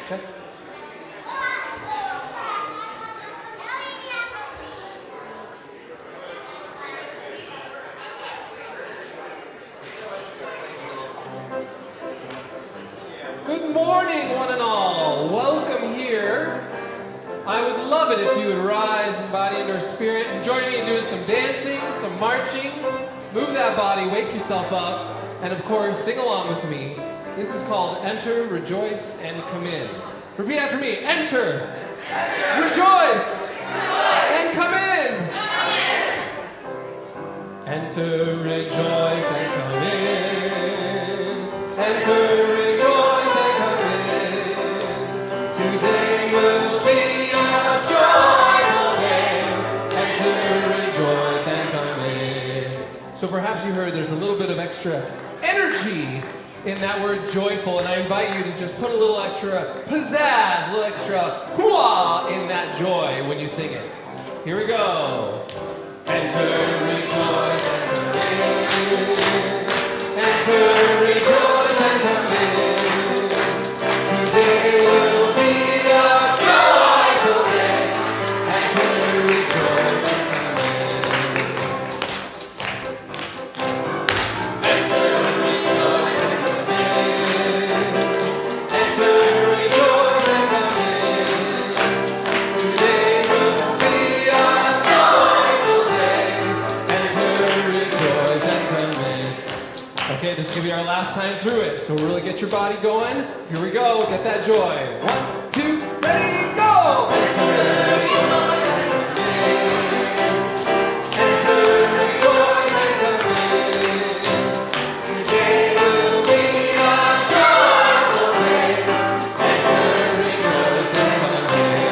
Check. Good morning, one and all. Welcome here. I would love it if you would rise in body and or spirit and join me in doing some dancing, some marching. Move that body, wake yourself up, and of course, sing along with me. This is called Enter, Rejoice, and Come In. Repeat after me. Enter, rejoice, and come in. Enter, rejoice, and come in. Enter, rejoice, and come in. Today will be a joyful day. Enter, rejoice, and come in. So perhaps you heard there's a little bit of extra energy in that word joyful, and I invite you to just put a little extra pizzazz, a little extra hooah in that joy when you sing it. Here we go. Enter, rejoice, and come in. Enter, rejoice, and come in. Today will be a joyful day. Enter, rejoice, and come in. Enter, rejoice, and come in. Enter, rejoice, and come in. Today will be a joyful day. Enter, rejoice, and come in. Okay, this is gonna be our last time through it, so really get your body going. Here we go, get that joy. 1, 2, ready, go! Enter, rejoice, and come in. Enter, rejoice, and come in. Today will be a joyful day. Enter, rejoice, and come in.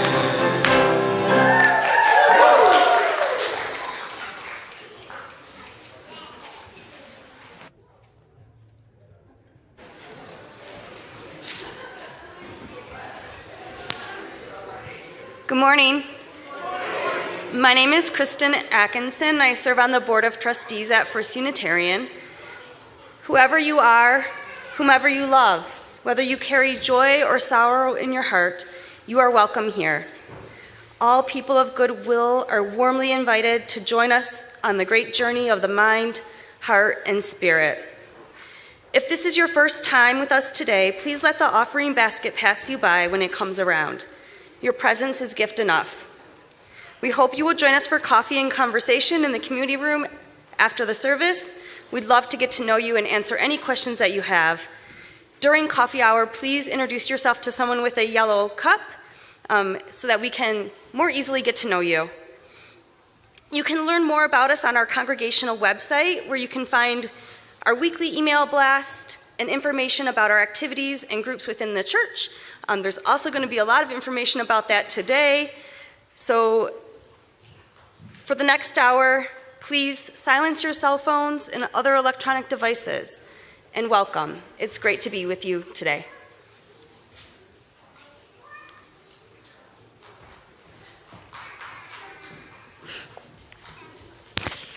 Good morning. My name is Kristen Atkinson. I serve on the Board of Trustees at First Unitarian. Whoever you are, whomever you love, whether you carry joy or sorrow in your heart, you are welcome here. All people of goodwill are warmly invited to join us on the great journey of the mind, heart, and spirit. If this is your first time with us today, please let the offering basket pass you by when it comes around. Your presence is gift enough. We hope you will join us for coffee and conversation in the community room after the service. We'd love to get to know you and answer any questions that you have. During coffee hour, please introduce yourself to someone with a yellow cup so that we can more easily get to know you. You can learn more about us on our congregational website, where you can find our weekly email blast and information about our activities and groups within the church. There's also going to be a lot of information about that today. So for the next hour, please silence your cell phones and other electronic devices, and welcome. It's great to be with you today.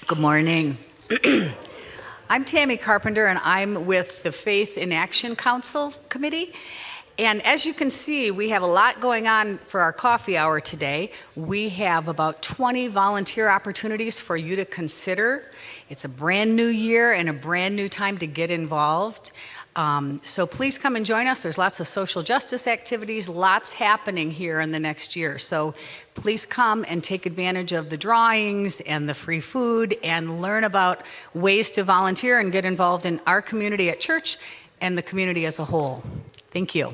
Good morning. I'm Tammy Carpenter, and I'm with the Faith in Action Council Committee. And as you can see, we have a lot going on for our coffee hour today. We have about 20 volunteer opportunities for you to consider. It's a brand new year and a brand new time to get involved. So please come and join us. There's lots of social justice activities, lots happening here in the next year. So please come and take advantage of the drawings and the free food and learn about ways to volunteer and get involved in our community at church and the community as a whole. Thank you.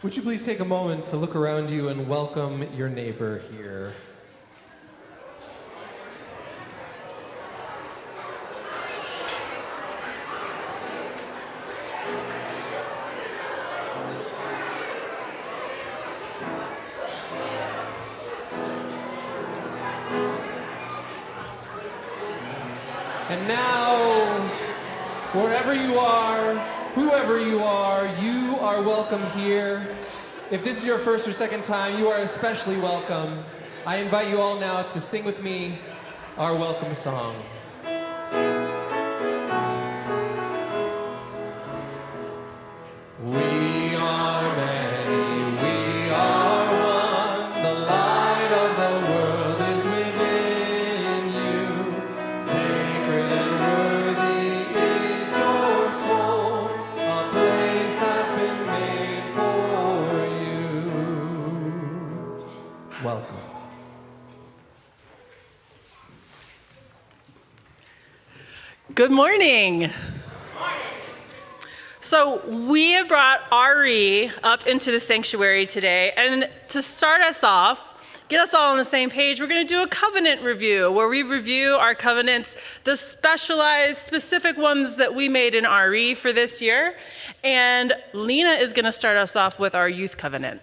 Would you please take a moment to look around you and welcome your neighbor here? And now, wherever you are, whoever you are welcome here. If this is your first or second time, you are especially welcome. I invite you all now to sing with me our welcome song. welcome. Good morning. So we have brought Ari up into the sanctuary today, and to start us off, get us all on the same page, we're going to do a covenant review where we review our covenants, the specialized, specific ones that we made in RE for this year. And Lena is going to start us off with our youth covenant.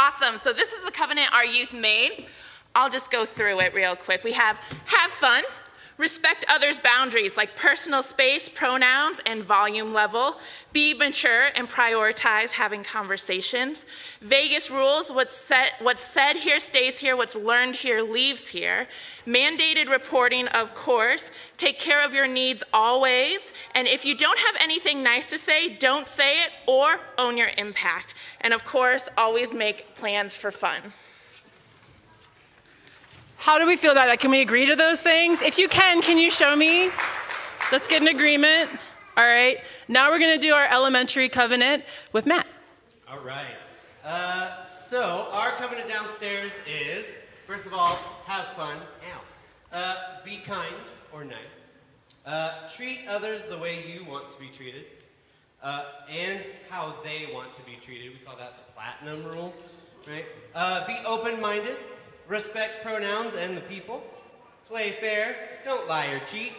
Awesome. So this is the covenant our youth made. I'll just go through it real quick. We have fun, respect others' boundaries like personal space, pronouns, and volume level. Be mature and prioritize having conversations. Vegas rules, what's said here stays here, what's learned here leaves here. Mandated reporting, of course. Take care of your needs always. And if you don't have anything nice to say, don't say it or own your impact. And of course, always make plans for fun. How do we feel about that? Can we agree to those things? If you can you show me? Let's get an agreement. All right. Now we're going to do our elementary covenant with Matt. All right. So our covenant downstairs is, first of all, have fun. Be kind or nice. Treat others the way you want to be treated. And how they want to be treated. We call that the platinum rule. Right? Be open-minded. Respect pronouns and the people. Play fair. Don't lie or cheat.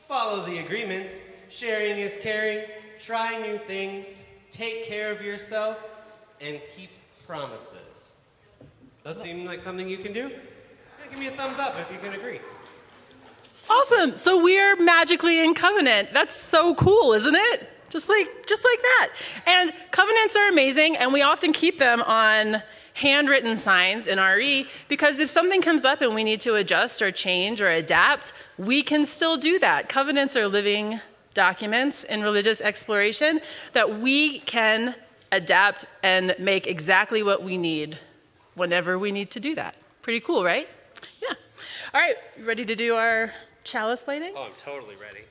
Follow the agreements. Sharing is caring. Try new things. Take care of yourself. And keep promises. Does seem like something you can do? Yeah, give me a thumbs up if you can agree. Awesome. So we are magically in covenant. That's so cool, isn't it? Just like that. And covenants are amazing, and we often keep them on handwritten signs in RE, because if something comes up and we need to adjust or change or adapt, we can still do that. Covenants are living documents in religious exploration that we can adapt and make exactly what we need whenever we need to do that. Pretty cool, right? Yeah. All right, ready to do our chalice lighting? Oh, I'm totally ready.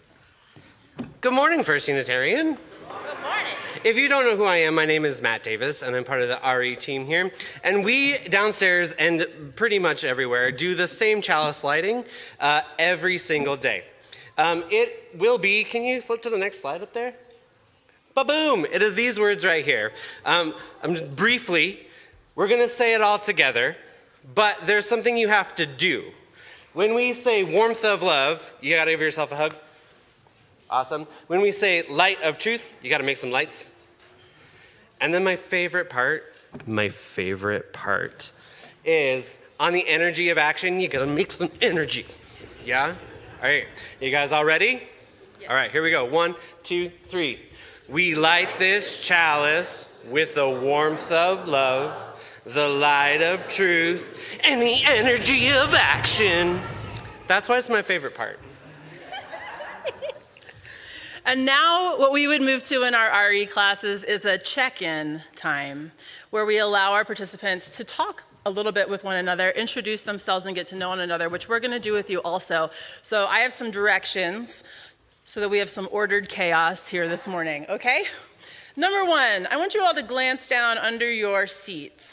Good morning, First Unitarian. Good morning. If you don't know who I am, my name is Matt Davis, and I'm part of the RE team here. And we downstairs and pretty much everywhere do the same chalice lighting every single day. It will be, can you flip to the next slide up there? Ba-boom! It is these words right here. Briefly, we're going to say it all together, but there's something you have to do. When we say warmth of love, you got to give yourself a hug. Awesome. When we say light of truth, you got to make some lights. And then my favorite part is on the energy of action, you got to make some energy. Yeah? All right. You guys all ready? Yeah. All right, here we go. 1, 2, 3. We light this chalice with the warmth of love, the light of truth, and the energy of action. That's why it's my favorite part. And now what we would move to in our RE classes is a check-in time where we allow our participants to talk a little bit with one another, introduce themselves and get to know one another, which we're going to do with you also. So I have some directions so that we have some ordered chaos here this morning, okay? Number 1, I want you all to glance down under your seats.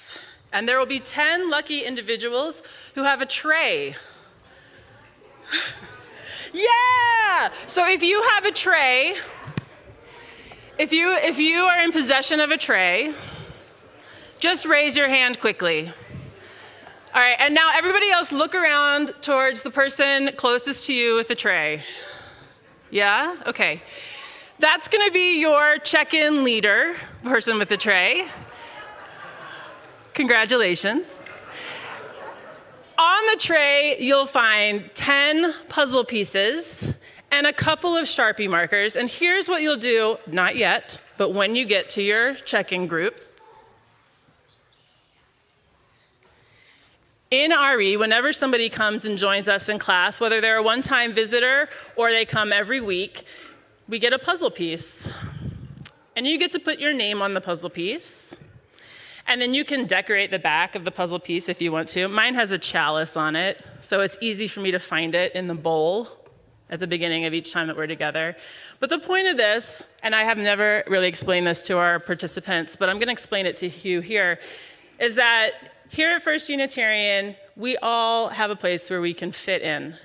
And there will be 10 lucky individuals who have a tray. Yeah! So if you have a tray, if you are in possession of a tray, just raise your hand quickly. All right, and now everybody else look around towards the person closest to you with the tray. Yeah? Okay. That's going to be your check-in leader, person with the tray. Congratulations. On the tray, you'll find 10 puzzle pieces and a couple of Sharpie markers. And here's what you'll do, not yet, but when you get to your check-in group. In RE, whenever somebody comes and joins us in class, whether they're a one-time visitor or they come every week, we get a puzzle piece. And you get to put your name on the puzzle piece. And then you can decorate the back of the puzzle piece if you want to. Mine has a chalice on it, so it's easy for me to find it in the bowl at the beginning of each time that we're together. But the point of this, and I have never really explained this to our participants, but I'm going to explain it to you here, is that here at First Unitarian, we all have a place where we can fit in.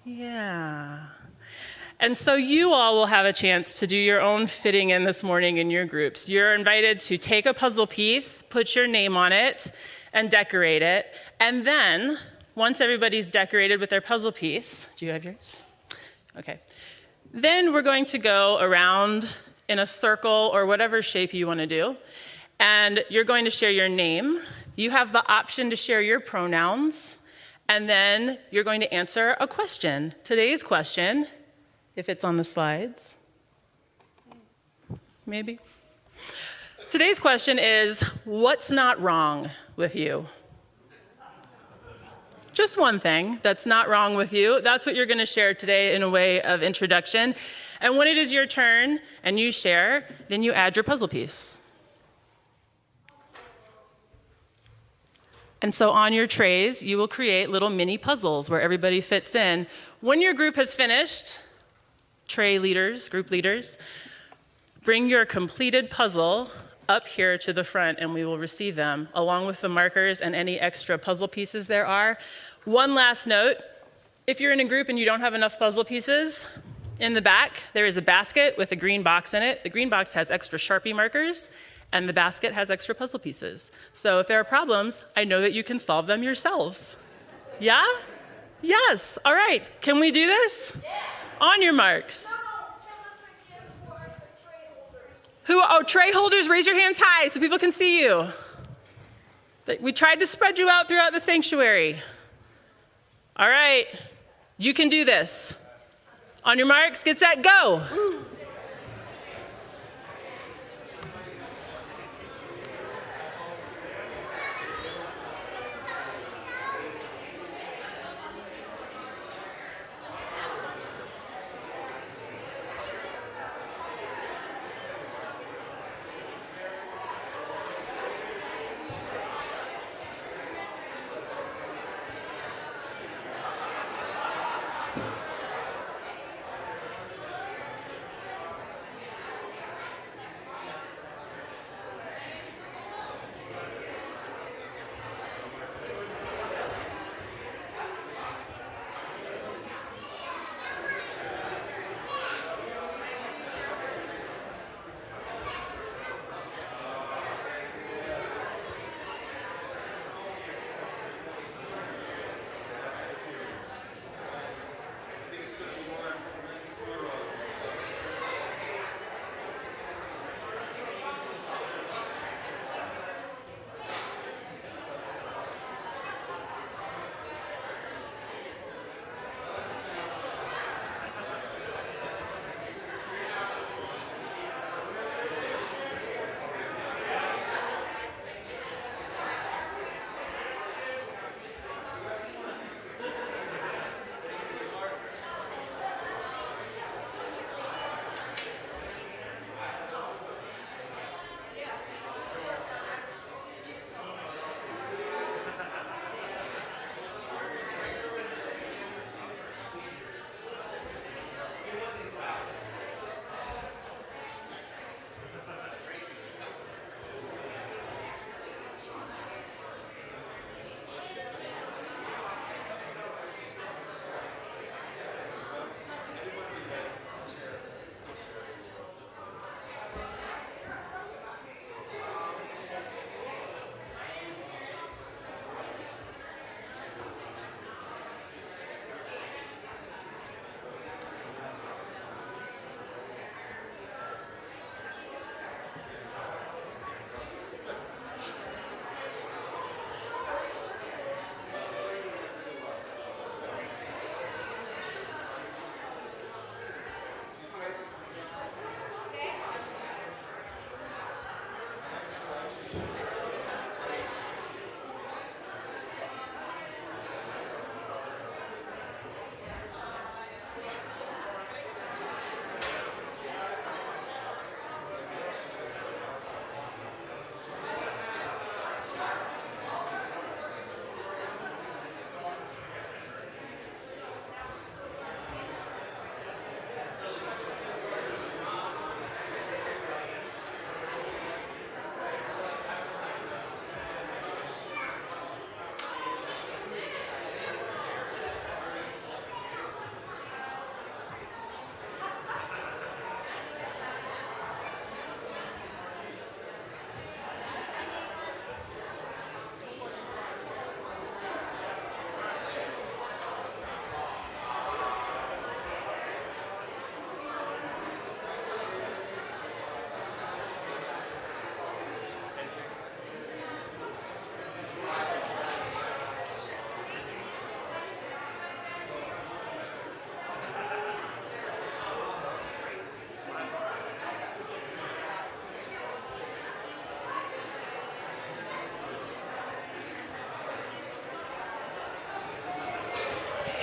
Yeah. And so you all will have a chance to do your own fitting in this morning in your groups. You're invited to take a puzzle piece, put your name on it, and decorate it. And then, once everybody's decorated with their puzzle piece, do you have yours? Okay. Then we're going to go around in a circle or whatever shape you want to do. And you're going to share your name. You have the option to share your pronouns. And then you're going to answer a question. Today's question, if it's on the slides, maybe. Today's question is, what's not wrong with you? Just one thing that's not wrong with you. That's what you're going to share today in a way of introduction. And when it is your turn and you share, then you add your puzzle piece. And so on your trays, you will create little mini puzzles where everybody fits in. When your group has finished, tray leaders, group leaders, bring your completed puzzle up here to the front and we will receive them along with the markers and any extra puzzle pieces there are. One last note, if you're in a group and you don't have enough puzzle pieces, in the back there is a basket with a green box in it. The green box has extra Sharpie markers and the basket has extra puzzle pieces. So if there are problems, I know that you can solve them yourselves. Yeah? Yes. All right. Can we do this? Yeah. On your marks. Tray holders, raise your hands high so people can see you. We tried to spread you out throughout the sanctuary. All right, you can do this. On your marks, get set, go.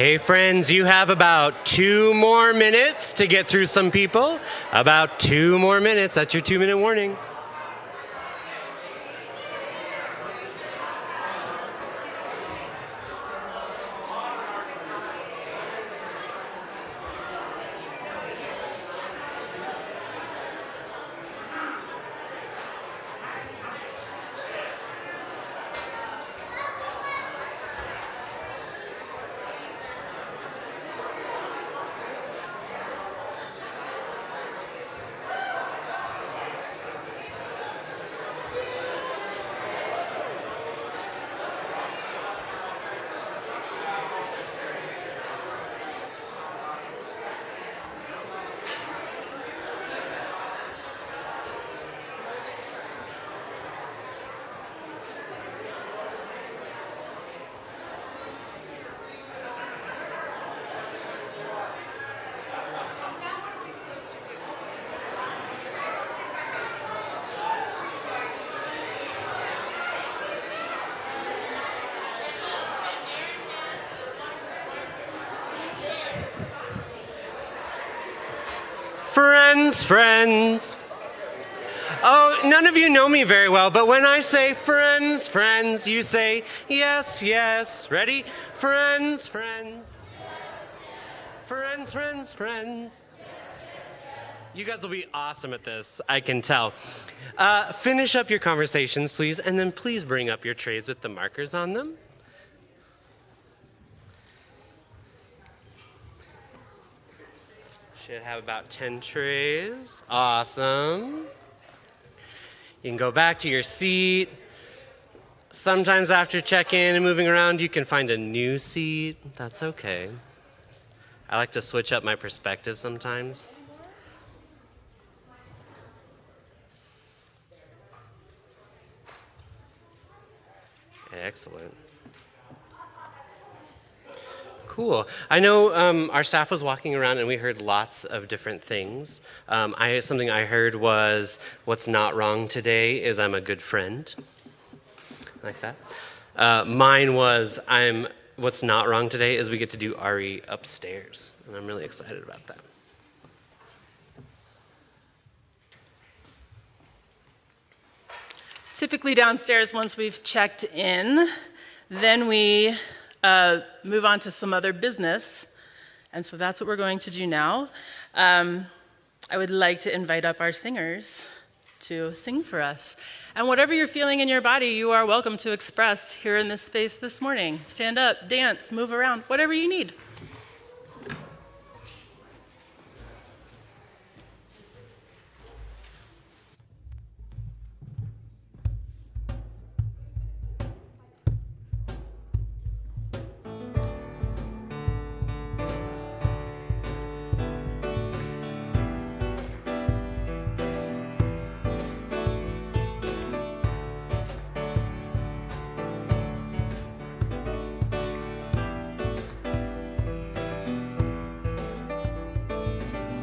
Hey friends, you have about 2 more minutes to get through some people. About 2 more minutes. That's your 2-minute warning. Friends. Oh, none of you know me very well, but when I say friends, you say yes. Ready? Friends. Friends. You guys will be awesome at this, I can tell. Finish up your conversations, please, and then please bring up your trays with the markers on them. Should have about 10 trays. Awesome. You can go back to your seat. Sometimes after check-in and moving around, you can find a new seat. That's okay. I like to switch up my perspective sometimes. Excellent. Cool. I know our staff was walking around and we heard lots of different things. Something I heard was, what's not wrong today is I'm a good friend. Like that. Mine was, what's not wrong today is we get to do RE upstairs. And I'm really excited about that. Typically downstairs, once we've checked in, then we move on to some other business. And so that's what we're going to do now. I would like to invite up our singers to sing for us. And whatever you're feeling in your body, you are welcome to express here in this space this morning. Stand up, dance, move around, whatever you need.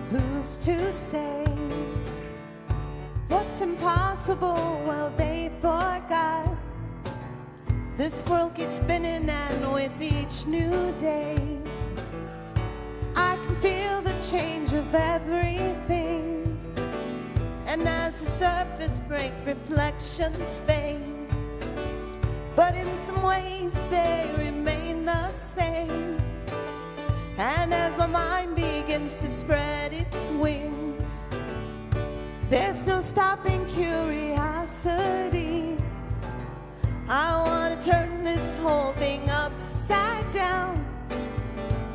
Who's to say what's impossible? Well, they forgot. This world keeps spinning, and with each new day, I can feel the change of everything. And as the surface breaks, reflections fade, but in some ways they remain the same. And as my mind begins to spread its wings, there's no stopping curiosity. I want to turn this whole thing upside down.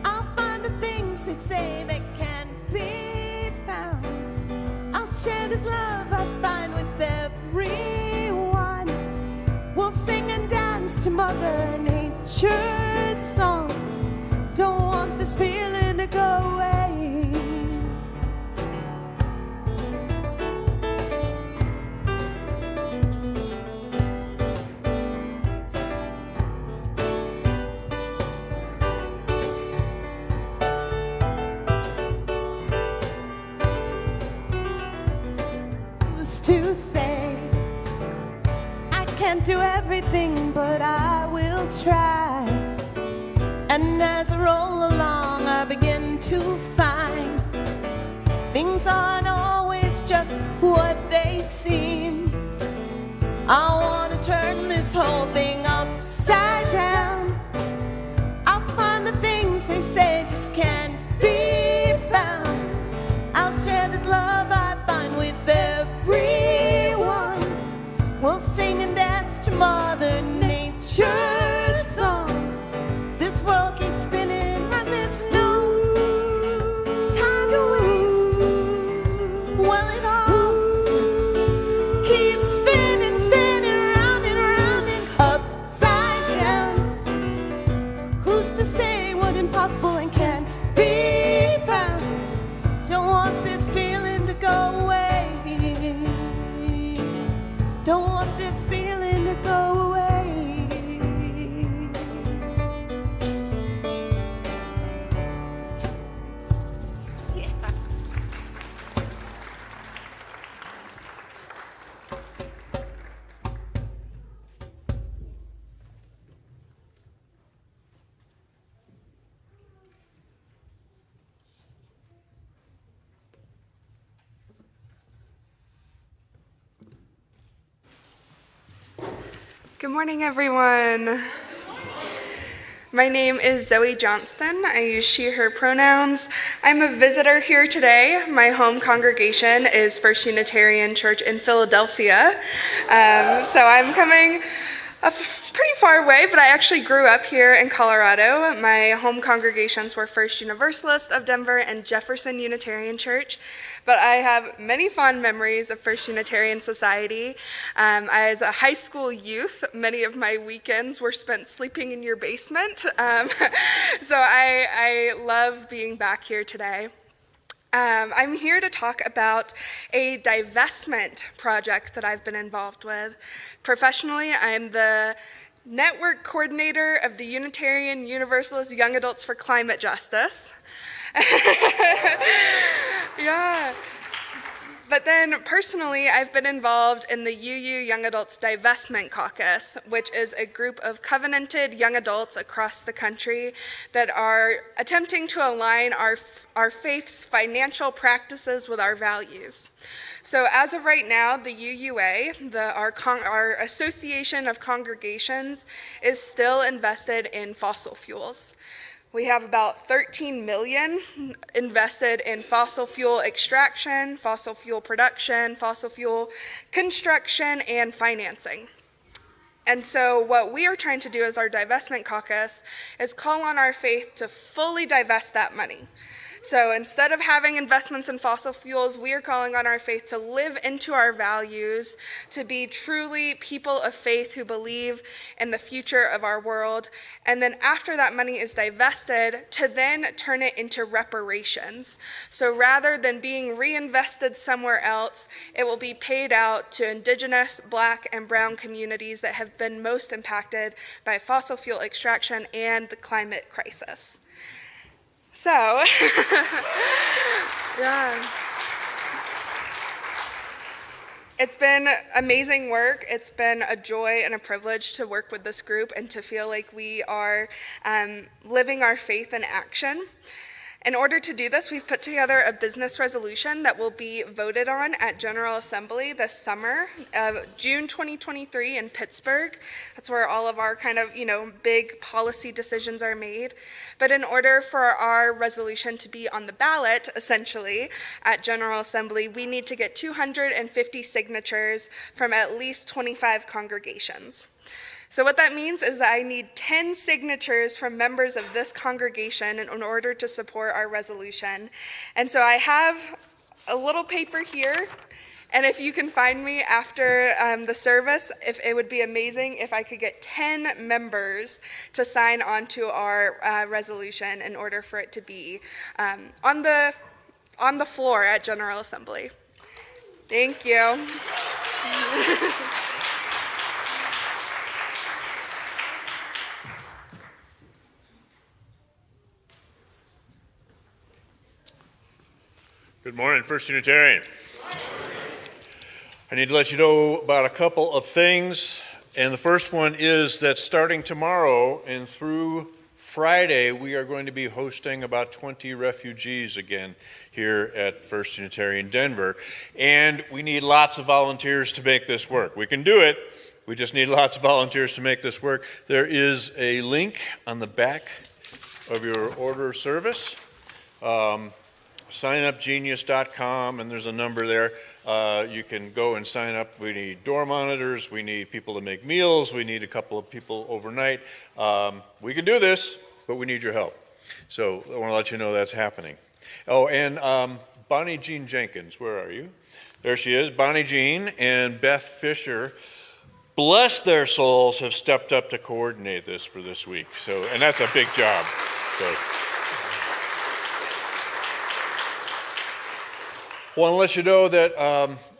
I'll find the things that say that can't be found. I'll share this love I find with everyone. We'll sing and dance to Mother Nature's songs. Don't want this feeling to go away. Who's to say I can't do everything, but I will try. And as I roll along, I begin to find things aren't always just what they seem. I want to turn this whole thing upside down. I'll find the things they say just can't be found. I'll share this love I find with everyone. We'll sing and dance to Mother Nature's song. This world keeps spinning and there's no time to waste. Well, it all keeps spinning, spinning round and round and upside down. Who's to say what impossible and can be found? Don't want this feeling to go away. Don't want this feeling to go away. Good morning, everyone. My name is Zoe Johnston. I use she, her pronouns. I'm a visitor here today. My home congregation is First Unitarian Church in Philadelphia. So I'm coming pretty far away, but I actually grew up here in Colorado. My home congregations were First Universalist of Denver and Jefferson Unitarian Church. But I have many fond memories of First Unitarian Society. As a high school youth, many of my weekends were spent sleeping in your basement. So I love being back here today. I'm here to talk about a divestment project that I've been involved with. Professionally, I'm the network coordinator of the Unitarian Universalist Young Adults for Climate Justice. Yeah. But then personally, I've been involved in the UU Young Adults Divestment Caucus, which is a group of covenanted young adults across the country that are attempting to align our faith's financial practices with our values. So as of right now, the UUA, our Association of Congregations, is still invested in fossil fuels. We have about 13 million invested in fossil fuel extraction, fossil fuel production, fossil fuel construction, and financing. And so what we are trying to do as our divestment caucus is call on our faith to fully divest that money. So instead of having investments in fossil fuels, we are calling on our faith to live into our values, to be truly people of faith who believe in the future of our world. And then after that money is divested, to then turn it into reparations. So rather than being reinvested somewhere else, it will be paid out to Indigenous, Black, and Brown communities that have been most impacted by fossil fuel extraction and the climate crisis. So, yeah. It's been amazing work. It's been a joy and a privilege to work with this group and to feel like we are living our faith in action. In order to do this, we've put together a business resolution that will be voted on at General Assembly this summer, June 2023 in Pittsburgh. That's where all of our kind of, big policy decisions are made. But in order for our resolution to be on the ballot, essentially, at General Assembly, we need to get 250 signatures from at least 25 congregations. So what that means is that I need 10 signatures from members of this congregation in order to support our resolution. And so I have a little paper here, and if you can find me after the service, it would be amazing if I could get 10 members to sign onto our resolution in order for it to be on the floor at General Assembly. Thank you. Good morning, First Unitarian. I need to let you know about a couple of things. And the first one is that starting tomorrow and through Friday, we are going to be hosting about 20 refugees again here at First Unitarian Denver. And we need lots of volunteers to make this work. We can do it. We just need lots of volunteers to make this work. There is a link on the back of your order service. Signupgenius.com, and there's a number there. You can go and sign up. We need door monitors. We need people to make meals. We need a couple of people overnight. We can do this, but we need your help. So I want to let you know that's happening. Oh, and Bonnie Jean Jenkins, where are you? There she is. Bonnie Jean and Beth Fisher, bless their souls, have stepped up to coordinate this for this week. So, and that's a big job. So, I want to let you know that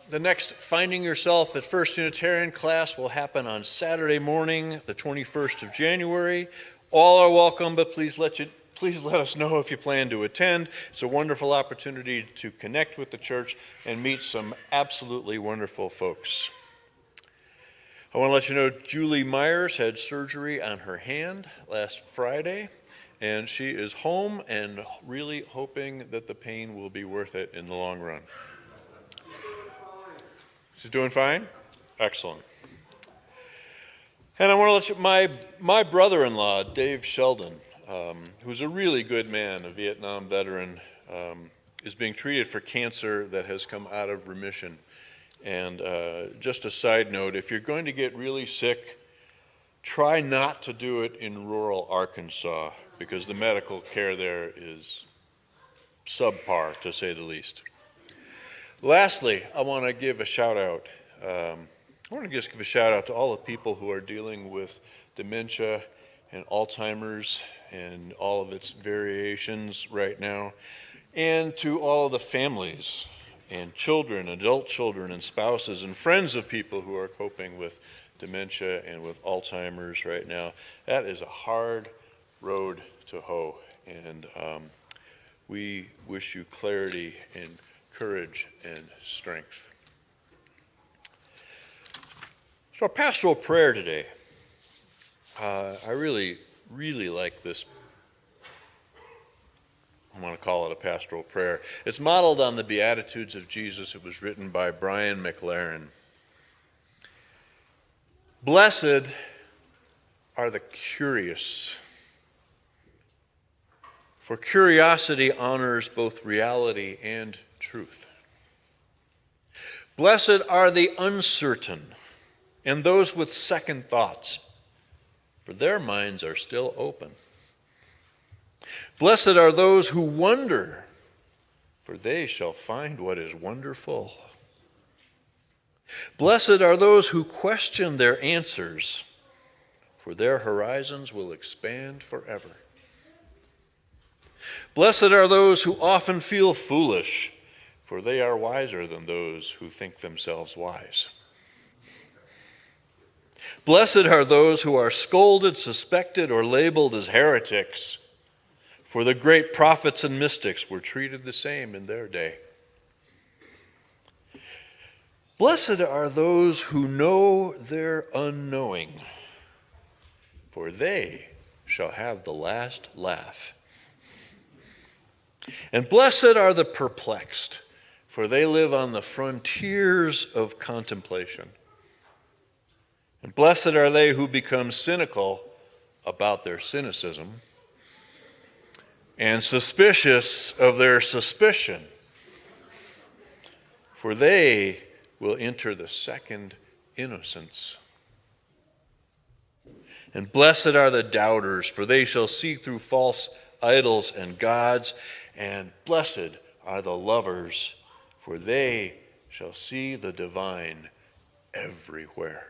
the next Finding Yourself at First Unitarian class will happen on Saturday morning, the 21st of January. All are welcome, but please let us know if you plan to attend. It's a wonderful opportunity to connect with the church and meet some absolutely wonderful folks. I want to let you know Julie Myers had surgery on her hand last Friday, and she is home and really hoping that the pain will be worth it in the long run. She's doing fine? Excellent. And I want to let you, my brother-in-law, Dave Sheldon, who's a really good man, a Vietnam veteran, is being treated for cancer that has come out of remission. And just a side note, if you're going to get really sick, try not to do it in rural Arkansas, because the medical care there is subpar, to say the least. Lastly, I want to give a shout out. I want to just give a shout out to all the people who are dealing with dementia and Alzheimer's and all of its variations right now, and to all of the families and children, adult children and spouses and friends of people who are coping with dementia and with Alzheimer's right now. That is a hard road to hoe, and we wish you clarity and courage and strength. So our pastoral prayer today, I really like this. I want to call it a pastoral prayer. It's modeled on the Beatitudes of Jesus. It was written by Brian McLaren. Blessed are the curious, for curiosity honors both reality and truth. Blessed are the uncertain and those with second thoughts, for their minds are still open. Blessed are those who wonder, for they shall find what is wonderful. Blessed are those who question their answers, for their horizons will expand forever. Blessed are those who often feel foolish, for they are wiser than those who think themselves wise. Blessed are those who are scolded, suspected, or labeled as heretics, for the great prophets and mystics were treated the same in their day. Blessed are those who know their unknowing, for they shall have the last laugh. And blessed are the perplexed, for they live on the frontiers of contemplation. And blessed are they who become cynical about their cynicism, and suspicious of their suspicion, for they will enter the second innocence. And blessed are the doubters, for they shall see through false idols and gods. And blessed are the lovers, for they shall see the divine everywhere.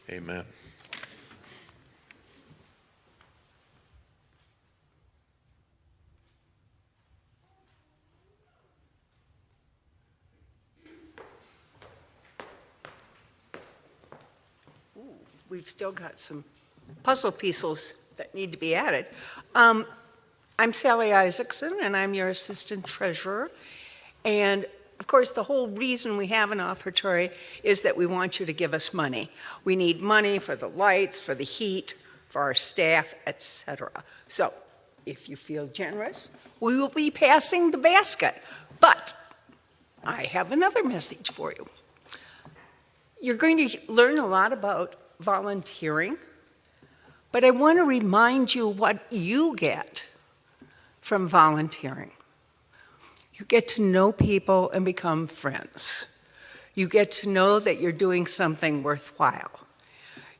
Amen. We've still got some puzzle pieces that need to be added. I'm Sally Isaacson, and I'm your assistant treasurer. And of course, the whole reason we have an offertory is that we want you to give us money. We need money for the lights, for the heat, for our staff, etc. So if you feel generous, we will be passing the basket. But I have another message for you. You're going to learn a lot about volunteering, but I want to remind you what you get from volunteering. You get to know people and become friends. You get to know that you're doing something worthwhile.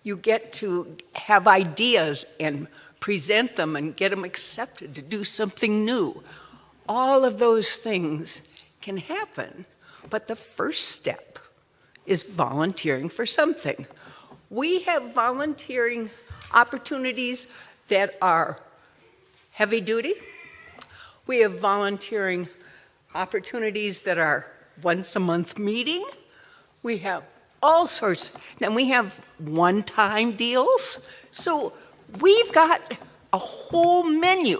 You get to have ideas and present them and get them accepted to do something new. All of those things can happen, but the first step is volunteering for something. We have volunteering opportunities that are heavy duty. We have volunteering opportunities that are once a month meeting. We have all sorts, and we have one-time deals. So we've got a whole menu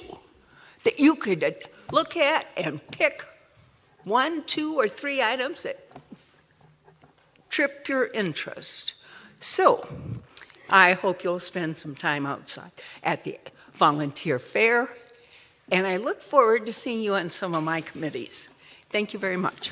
that you could look at and pick 1, 2, or 3 items that trip your interest. So I hope you'll spend some time outside at the volunteer fair, and I look forward to seeing you on some of my committees. Thank you very much.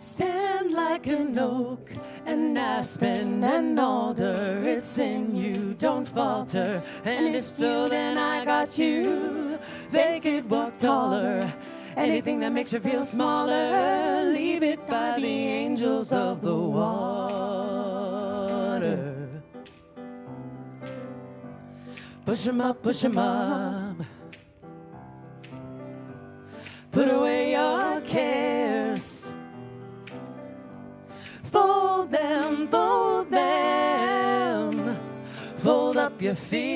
Stand like an oak, an aspen, an alder. It's in you, don't falter. And if so, then I got you. They could walk taller. Anything that makes you feel smaller, leave it by the angels of the water. Push 'em up, push 'em up. Put away your cares. Fold them, fold them. Fold up your fears.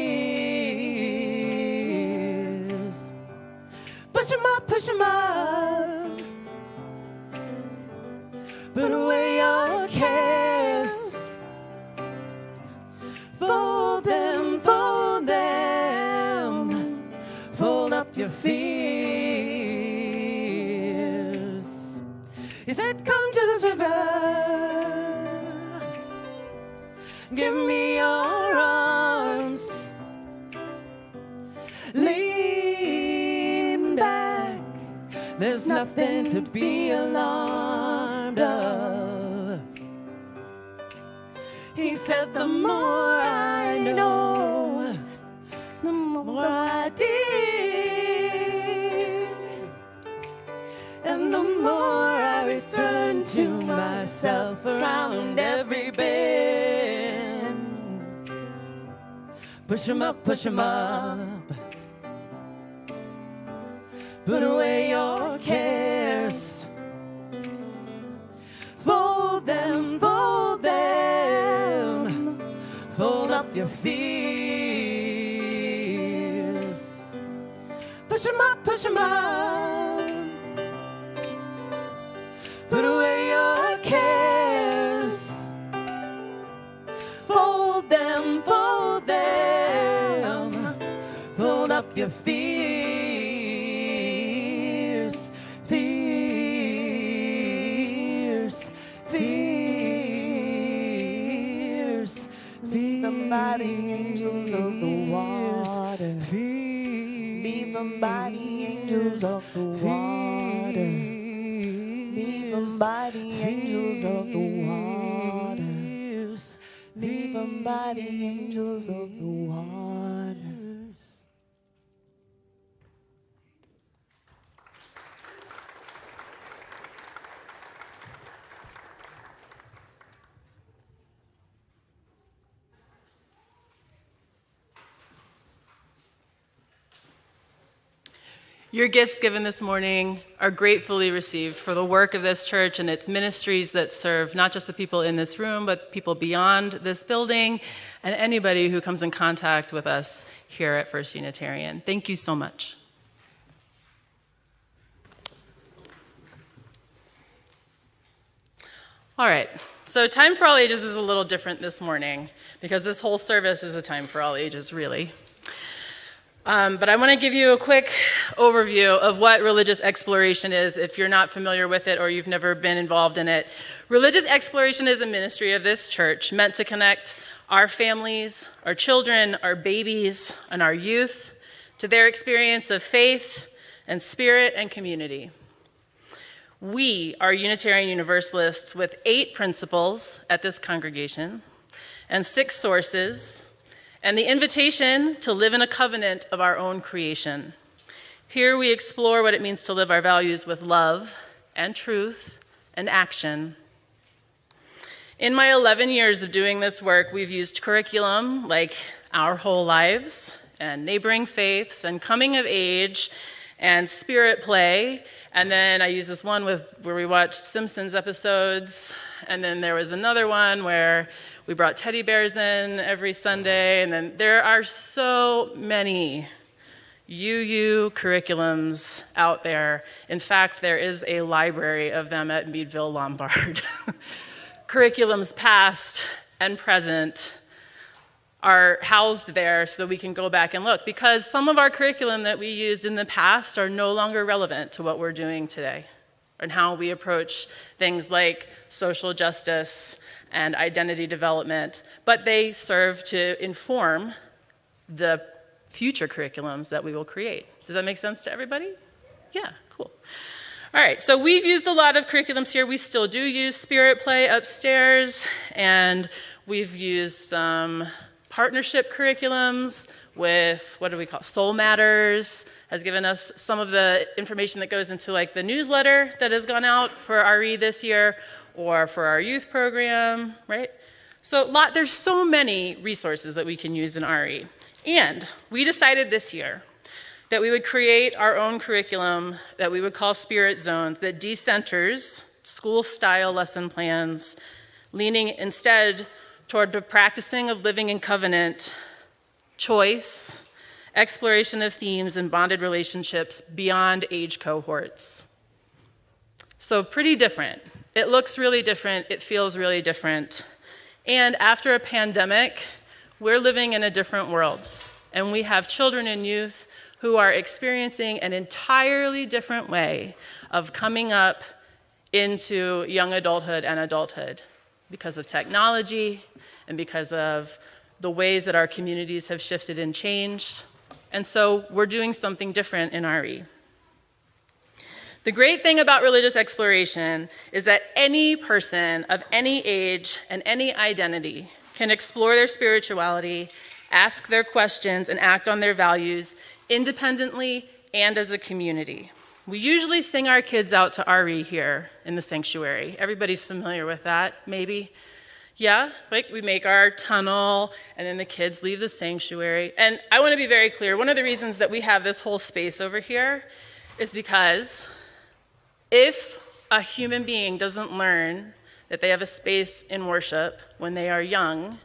Push 'em up, push 'em up. Put away your cares. Fold them, fold them. Fold up your fears. He said, come to this river. Give me your arms. Lean back. There's nothing to be alarmed of. He said, the more I know, the more I dig. And the more I return to myself around every bend. Push 'em up, push 'em up. Put away your cares. Fold them, fold them. Fold up your fears. Push 'em up, push 'em up. Put away your cares. Fold them, fold them. Fold up your fears. Fears. Fears. Leave them by the angels of the water. Leave them by the angels of the water. Leave them by the angels of the waters. Leave them by the angels of the waters. Your gifts given this morning are gratefully received for the work of this church and its ministries that serve not just the people in this room, but people beyond this building and anybody who comes in contact with us here at First Unitarian. Thank you so much. All right, so Time for All Ages is a little different this morning because this whole service is a time for all ages, really. But I want to give you a quick overview of what religious exploration is if you're not familiar with it or you've never been involved in it. Religious exploration is a ministry of this church meant to connect our families, our children, our babies, and our youth to their experience of faith and spirit and community. We are Unitarian Universalists with 8 principles at this congregation and 6 sources, and the invitation to live in a covenant of our own creation. Here we explore what it means to live our values with love and truth and action. In my 11 years of doing this work, we've used curriculum like Our Whole Lives and Neighboring Faiths and Coming of Age and Spirit Play. And then I used this one where we watched Simpsons episodes. And then there was another one where we brought teddy bears in every Sunday. And then there are so many UU curriculums out there. In fact, there is a library of them at Meadville Lombard. Curriculums past and present are housed there so that we can go back and look, because some of our curriculum that we used in the past are no longer relevant to what we're doing today and how we approach things like social justice and identity development, but they serve to inform the future curriculums that we will create. Does that make sense to everybody? Yeah, cool. All right, so we've used a lot of curriculums here. We still do use Spirit Play upstairs, and we've used some partnership curriculums with, what do we call it? Soul Matters has given us some of the information that goes into like the newsletter that has gone out for RE this year or for our youth program, right? So there's so many resources that we can use in RE. And we decided this year that we would create our own curriculum that we would call Spirit Zones that decenters school-style lesson plans, leaning instead toward the practicing of living in covenant, choice, exploration of themes and bonded relationships beyond age cohorts. So pretty different. It looks really different. It feels really different. And after a pandemic, we're living in a different world. And we have children and youth who are experiencing an entirely different way of coming up into young adulthood and adulthood because of technology and because of the ways that our communities have shifted and changed. And so we're doing something different in RE. The great thing about religious exploration is that any person of any age and any identity can explore their spirituality, ask their questions, and act on their values independently and as a community. We usually sing our kids out to RE here in the sanctuary. Everybody's familiar with that, maybe? Yeah, like we make our tunnel and then the kids leave the sanctuary. And I want to be very clear, one of the reasons that we have this whole space over here is because if a human being doesn't learn that they have a space in worship when they are young,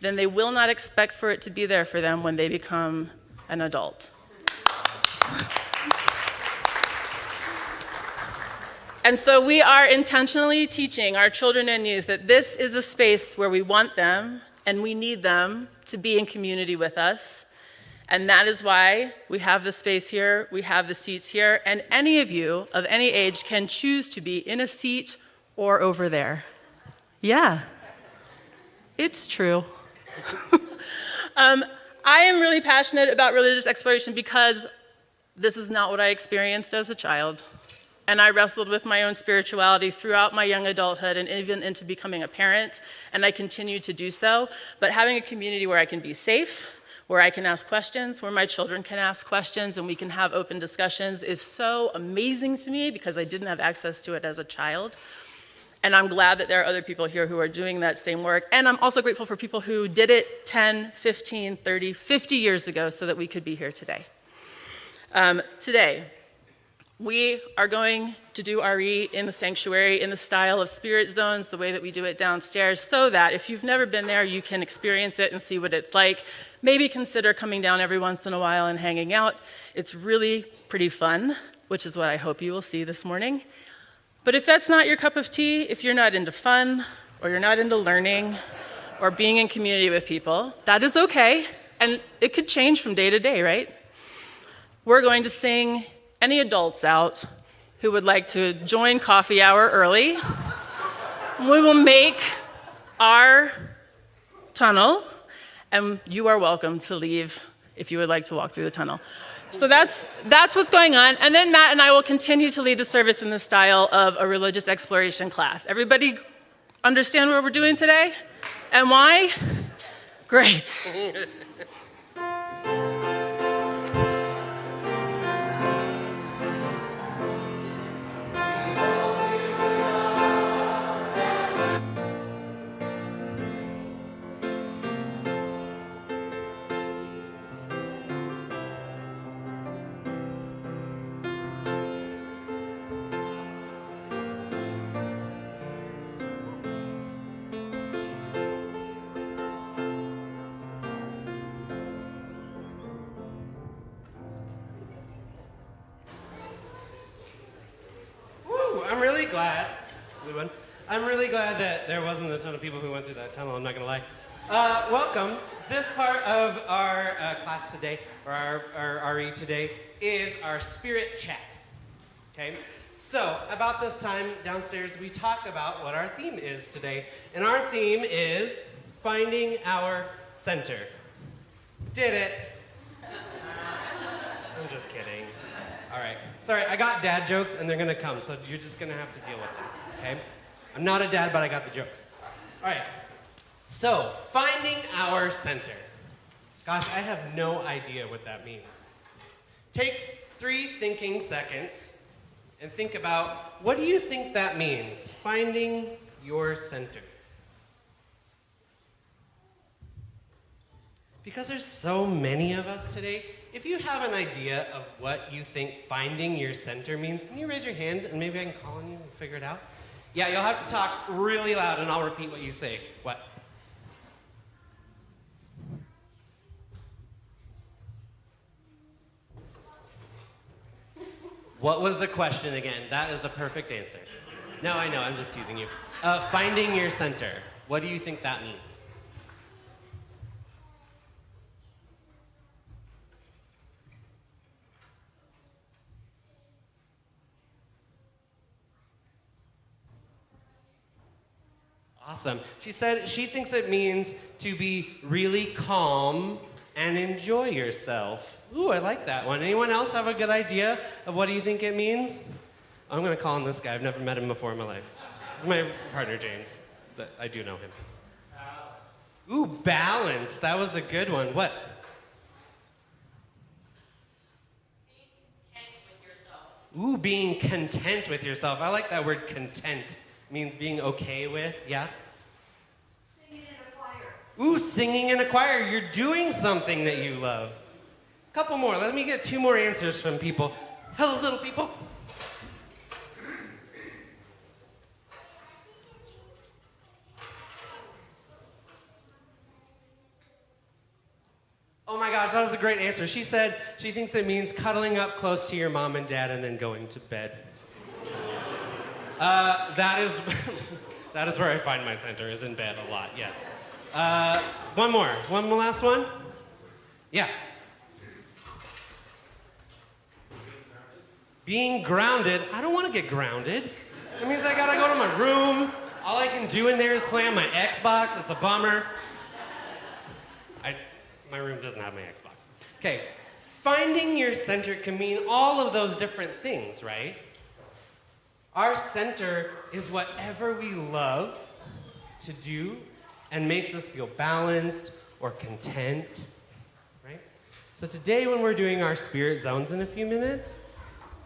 then they will not expect for it to be there for them when they become an adult. And so we are intentionally teaching our children and youth that this is a space where we want them and we need them to be in community with us. And that is why we have the space here, we have the seats here, and any of you of any age can choose to be in a seat or over there. Yeah, it's true. I am really passionate about religious exploration because this is not what I experienced as a child. And I wrestled with my own spirituality throughout my young adulthood and even into becoming a parent, and I continue to do so. But having a community where I can be safe, where I can ask questions, where my children can ask questions, and we can have open discussions is so amazing to me because I didn't have access to it as a child. And I'm glad that there are other people here who are doing that same work. And I'm also grateful for people who did it 10, 15, 30, 50 years ago so that we could be here today. Today, we are going to do RE in the sanctuary in the style of spirit zones, the way that we do it downstairs, so that if you've never been there, you can experience it and see what it's like. Maybe consider coming down every once in a while and hanging out. It's really pretty fun, which is what I hope you will see this morning. But if that's not your cup of tea, if you're not into fun, or you're not into learning, or being in community with people, that is okay, and it could change from day to day, right? We're going to sing any adults out who would like to join coffee hour early. We will make our tunnel, and you are welcome to leave if you would like to walk through the tunnel. So that's what's going on. And then Matt and I will continue to lead the service in the style of a religious exploration class. Everybody understand what we're doing today and why? Great. I'm really glad that there wasn't a ton of people who went through that tunnel, I'm not gonna lie. Welcome. This part of our class today, or our RE today, is our spirit chat, okay? So, about this time downstairs, we talk about what our theme is today. And our theme is finding our center. Did it. I'm just kidding. All right. Sorry, I got dad jokes, and they're gonna come, so you're just gonna have to deal with them, okay? I'm not a dad, but I got the jokes. All right. So, finding our center. Gosh, I have no idea what that means. Take 3 thinking seconds and think about, what do you think that means? Finding your center. Because there's so many of us today, if you have an idea of what you think finding your center means, can you raise your hand and maybe I can call on you and figure it out? Yeah, you'll have to talk really loud and I'll repeat what you say. What? What was the question again? That is a perfect answer. No, I know, I'm just teasing you. Finding your center. What do you think that means? Awesome. She said she thinks it means to be really calm and enjoy yourself. Ooh, I like that one. Anyone else have a good idea of what do you think it means? I'm going to call on this guy. I've never met him before in my life. This is my partner, James. But I do know him. Ooh, balance. That was a good one. What? Being content with yourself. Ooh, being content with yourself. I like that word content. It means being okay with. Yeah? Singing in a choir. Ooh, singing in a choir. You're doing something that you love. A couple more. Let me get 2 more answers from people. Hello, little people. Oh my gosh, that was a great answer. She said she thinks it means cuddling up close to your mom and dad and then going to bed. That is where I find my center, is in bed a lot, yes. One more last one? Yeah. Being grounded. I don't want to get grounded. That means I gotta go to my room. All I can do in there is play on my Xbox. It's a bummer. My room doesn't have my Xbox. Okay, finding your center can mean all of those different things, right? Our center is whatever we love to do and makes us feel balanced or content, right? So today when we're doing our spirit zones in a few minutes,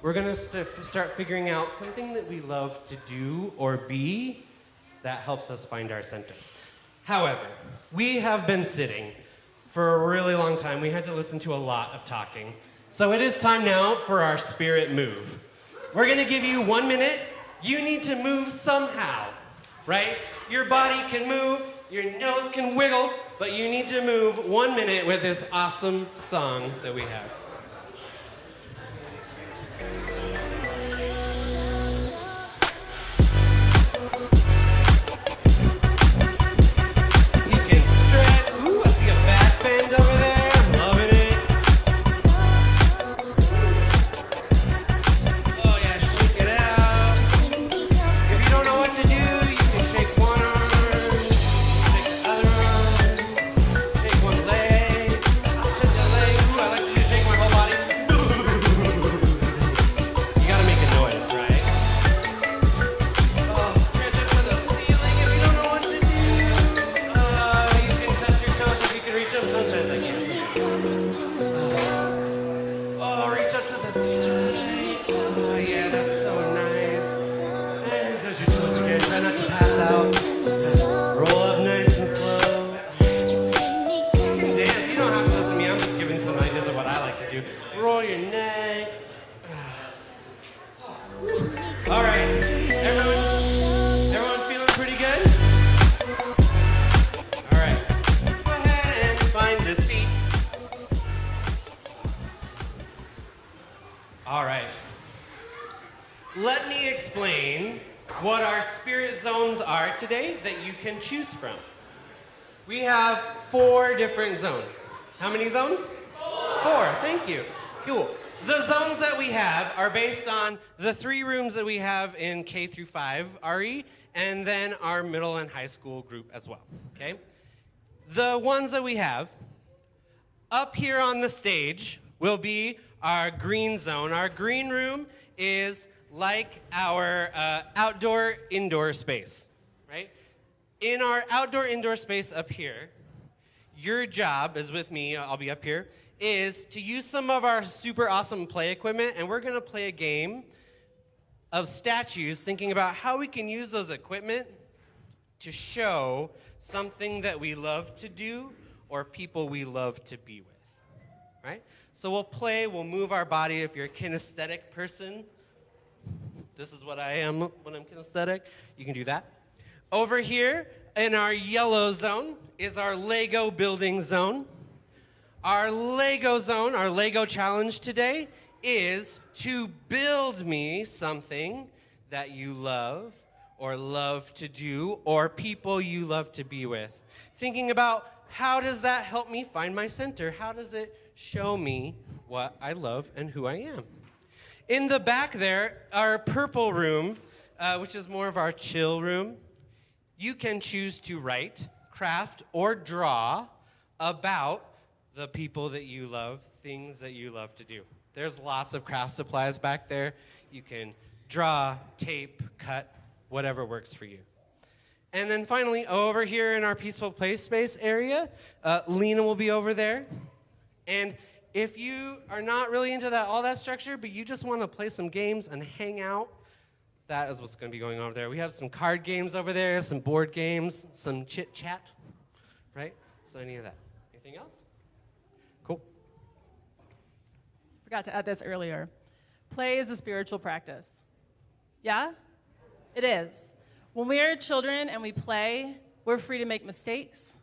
we're gonna start figuring out something that we love to do or be that helps us find our center. However, we have been sitting for a really long time. We had to listen to a lot of talking. So it is time now for our spirit move. We're gonna give you 1 minute. You need to move somehow, right? Your body can move, your nose can wiggle, but you need to move 1 minute with this awesome song that we have. You can stretch. Ooh, I see a back bend over there. I'm loving it. Oh yeah, shake it out. If you don't know what to do, you can shake one arm, shake the other arm, shake one leg, shake the leg. Ooh, I like to shake my whole body. You gotta make a noise, right? Oh, stretch it to the ceiling if you don't know what to do. You can touch your toes if you can reach them. Sometimes I can't. Oh, reach up to the ceiling. Oh, yeah, that's so nice. And touch your toes again. Try not to pass out. Roll up nice and slow. You can dance. You don't have to listen to me. I'm just giving some ideas of what I like to do. Roll your neck. All right. Everyone feeling pretty good? All right. Let's go ahead and find a seat. All right. Let me explain what our spirit zones are today that you can choose from. We have 4 different zones. How many zones? 4. Thank you. Cool. The zones that we have are based on the 3 rooms that we have in K through 5 RE, and then our middle and high school group as well. Okay? The ones that we have up here on the stage will be our green zone. Our green room is like our outdoor-indoor space, right? In our outdoor-indoor space up here, your job is with me, I'll be up here, is to use some of our super awesome play equipment, and we're gonna play a game of statues, thinking about how we can use those equipment to show something that we love to do or people we love to be with, right? So we'll play, we'll move our body. If you're a kinesthetic person, this is what I am when I'm kinesthetic, you can do that. Over here in our yellow zone is our Lego building zone. Our Lego zone, our Lego challenge today is to build me something that you love or love to do or people you love to be with. Thinking about how does that help me find my center? How does it show me what I love and who I am? In the back there, our purple room, which is more of our chill room, you can choose to write, craft, or draw about the people that you love, things that you love to do. There's lots of craft supplies back there. You can draw, tape, cut, whatever works for you. And then finally, over here in our peaceful play space area, Lena will be over there. And if you are not really into all that structure, but you just want to play some games and hang out, that is what's going to be going on over there. We have some card games over there, some board games, some chit-chat, right? So any of that. Anything else? Cool. Forgot to add this earlier. Play is a spiritual practice. Yeah? It is. When we are children and we play, we're free to make mistakes.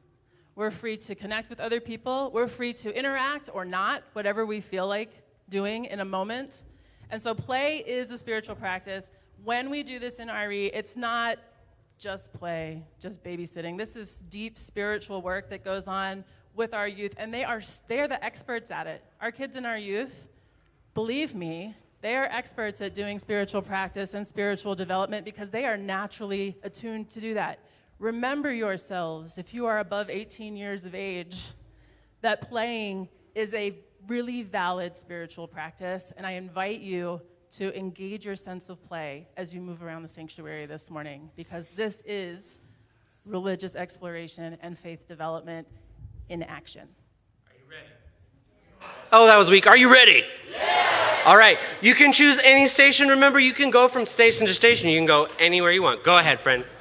We're free to connect with other people. We're free to interact or not, whatever we feel like doing in a moment. And so play is a spiritual practice. When we do this in RE, it's not just play, just babysitting. This is deep spiritual work that goes on with our youth, and they are the experts at it. Our kids and our youth, believe me, they are experts at doing spiritual practice and spiritual development because they are naturally attuned to do that. Remember yourselves, if you are above 18 years of age, that playing is a really valid spiritual practice, and I invite you to engage your sense of play as you move around the sanctuary this morning, because this is religious exploration and faith development in action. Are you ready? Oh, that was weak. Are you ready? Yeah. All right. You can choose any station. Remember, you can go from station to station. You can go anywhere you want. Go ahead, friends.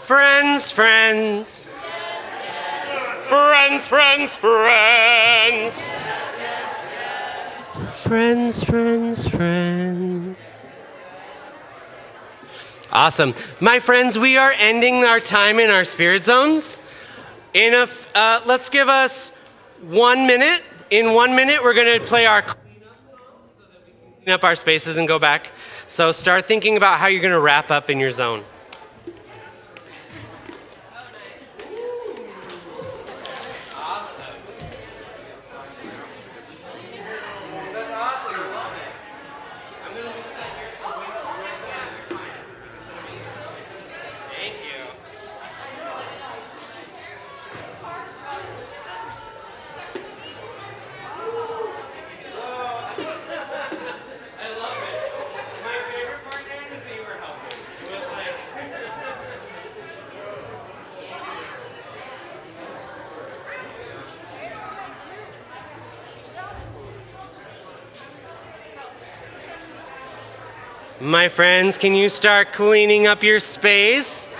Friends, friends. Friends, friends, friends. Friends, friends, friends. Awesome. My friends, we are ending our time in our spirit zones. Let's give us 1 minute. In 1 minute, we're going to play our cleanup song so that we can clean up our spaces and go back. So start thinking about how you're going to wrap up in your zone. My friends, can you start cleaning up your space?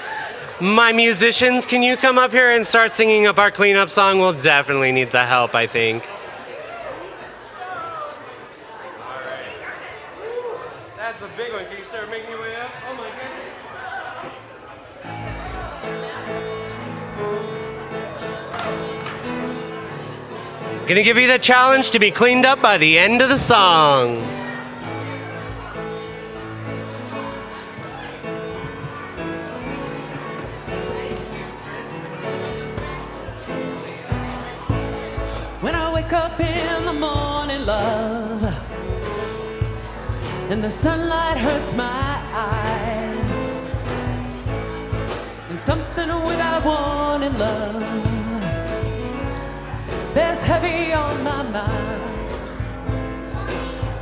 My musicians, can you come up here and start singing up our cleanup song? We'll definitely need the help, I think. That's a big one. Can you start making your way up? Oh my goodness. Gonna give you the challenge to be cleaned up by the end of the song. When I wake up in the morning, love, and the sunlight hurts my eyes, and something without warning, love, bears heavy on my mind.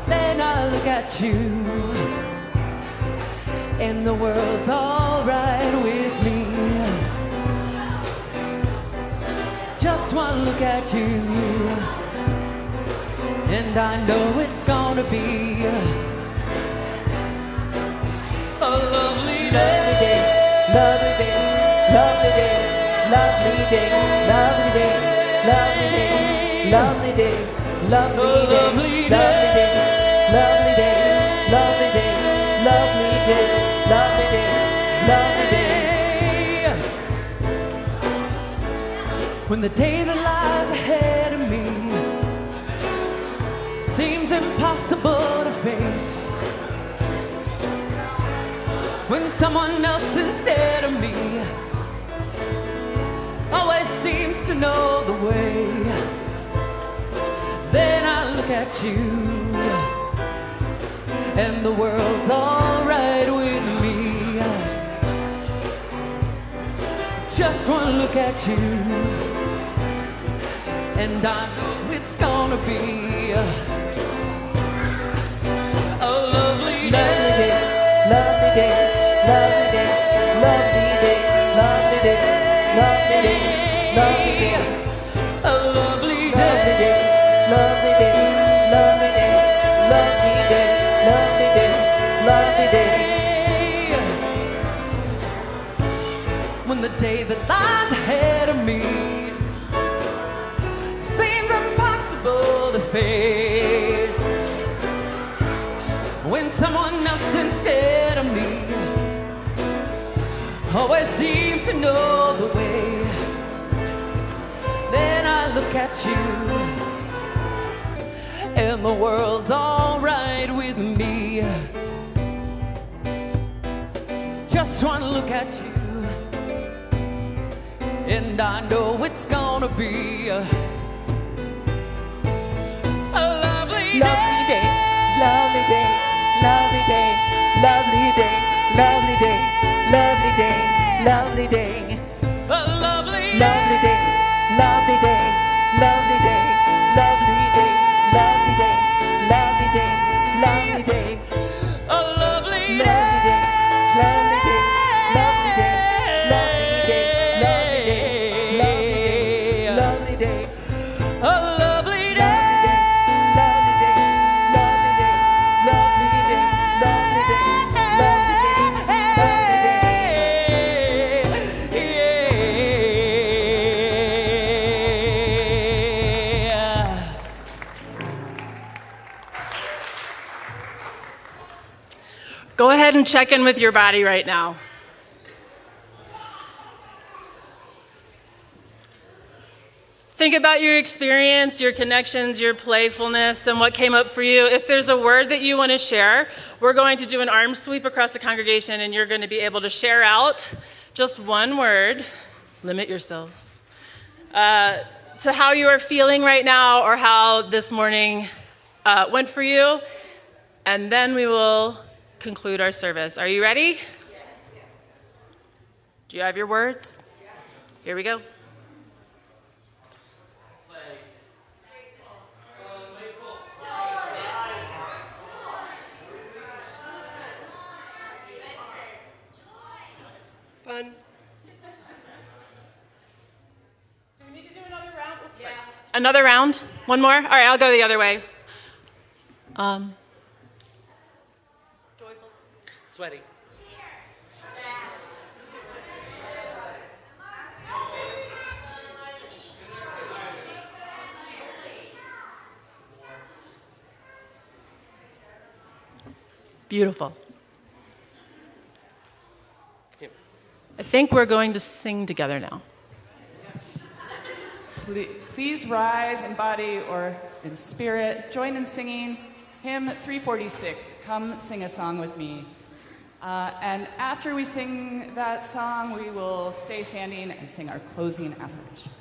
Then I look at you, and the world's all right with me. Just one look at you, and I know it's gonna be a lovely day. Lovely day, lovely day, lovely day, lovely day, lovely day, lovely day, lovely day, lovely day, lovely day, lovely day, lovely day, lovely day, lovely day. When the day that lies ahead of me seems impossible to face, when someone else instead of me always seems to know the way, then I look at you, and the world's all right with me. Just one look at you, and I know it's gonna be a lovely day. Lovely day, lovely day, lovely day, lovely day, lovely day, lovely day, a lovely day, lovely day, lovely day, lovely day, lovely day, lovely day. When the day that lies ahead of me seems impossible to face, when someone else instead of me always seems to know the way, then I look at you, and the world's all right with me. Just one look at you, and I know it's gonna be a lovely day. Lovely day, lovely day, lovely day, lovely day, lovely day, lovely day, a lovely day, lovely day, lovely day, lovely day, lovely day, lovely day, lovely day, a lovely day, lovely day, lovely day, lovely day, lovely day, lovely day, lovely day, ahead and check in with your body right now. Think about your experience, your connections, your playfulness, and what came up for you. If there's a word that you want to share, we're going to do an arm sweep across the congregation, and you're going to be able to share out just one word. Limit yourselves. To how you are feeling right now or how this morning went for you. And then we will conclude our service. Are you ready? Do you have your words? Here we go. Fun. Do we need to do another round? Yeah. Another round? One more? All right, I'll go the other way. Joyful. Sweaty. Beautiful. I think we're going to sing together now. Please rise in body or in spirit. Join in singing hymn 346, Come Sing a Song with Me. And after we sing that song, we will stay standing and sing our closing affirmation.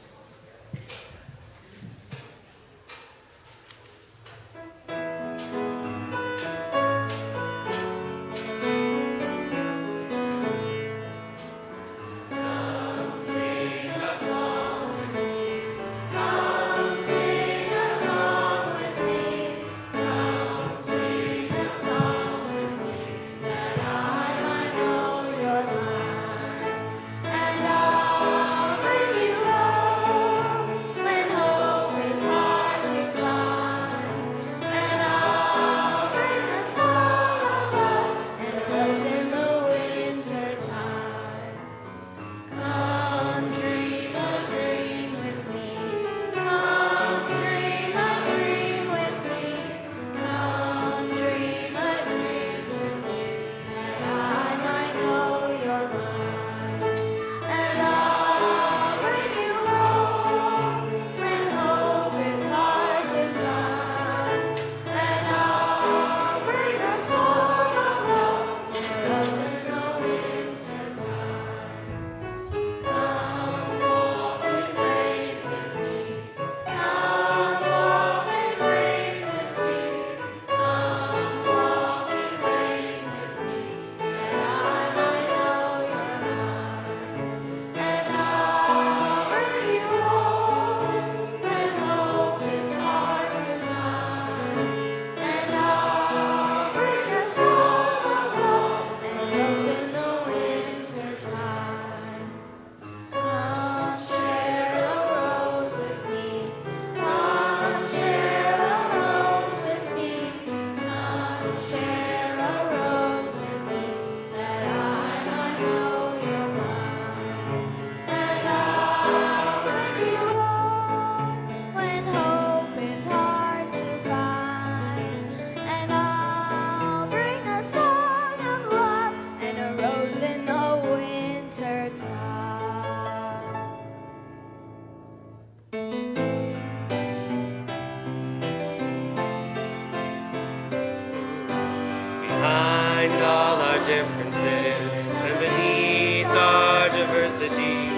Differences and beneath our diversity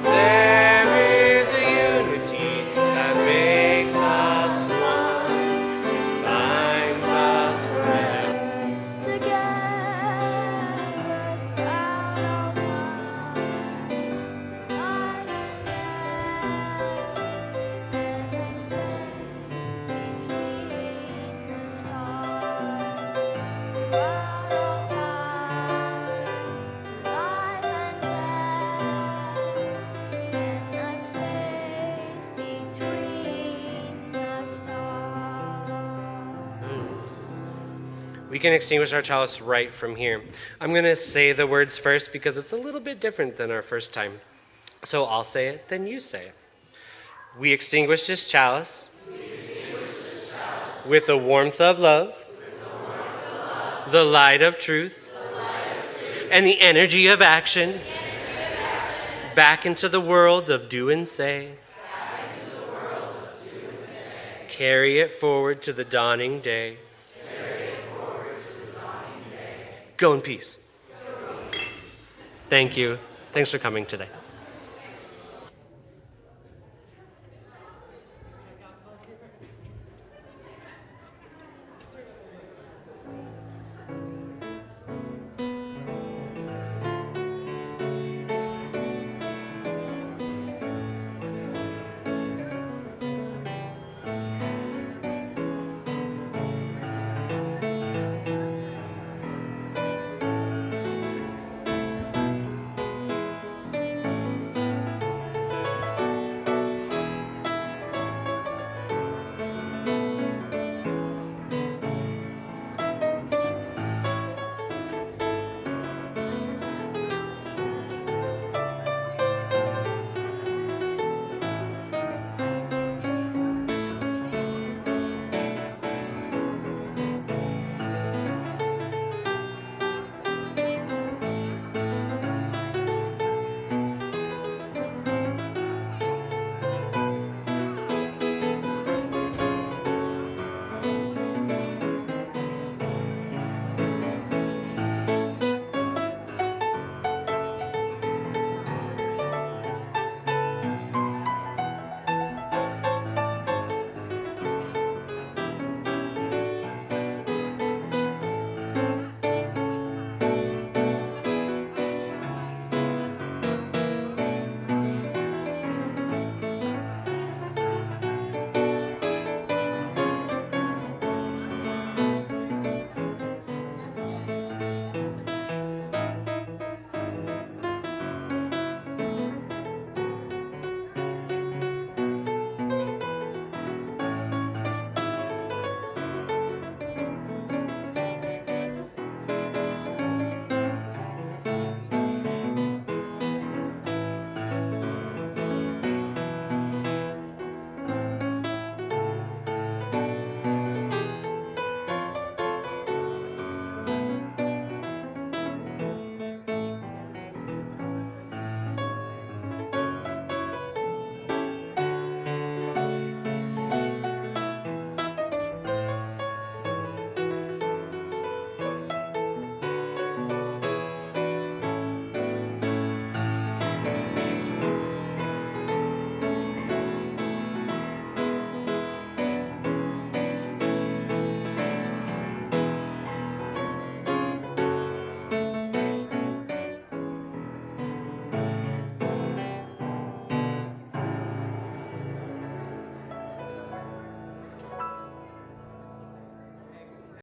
there is a unity that makes us one, binds us forever together throughout all time, and the space between the stars throughout all time. We can extinguish our chalice right from here. I'm going to say the words first because it's a little bit different than our first time. So I'll say it, then you say it. We extinguish this chalice, with the warmth of love, the light of truth, and the energy of action back into the world of do and say. Carry it forward to the dawning day. Go in peace. Thank you. Thanks for coming today.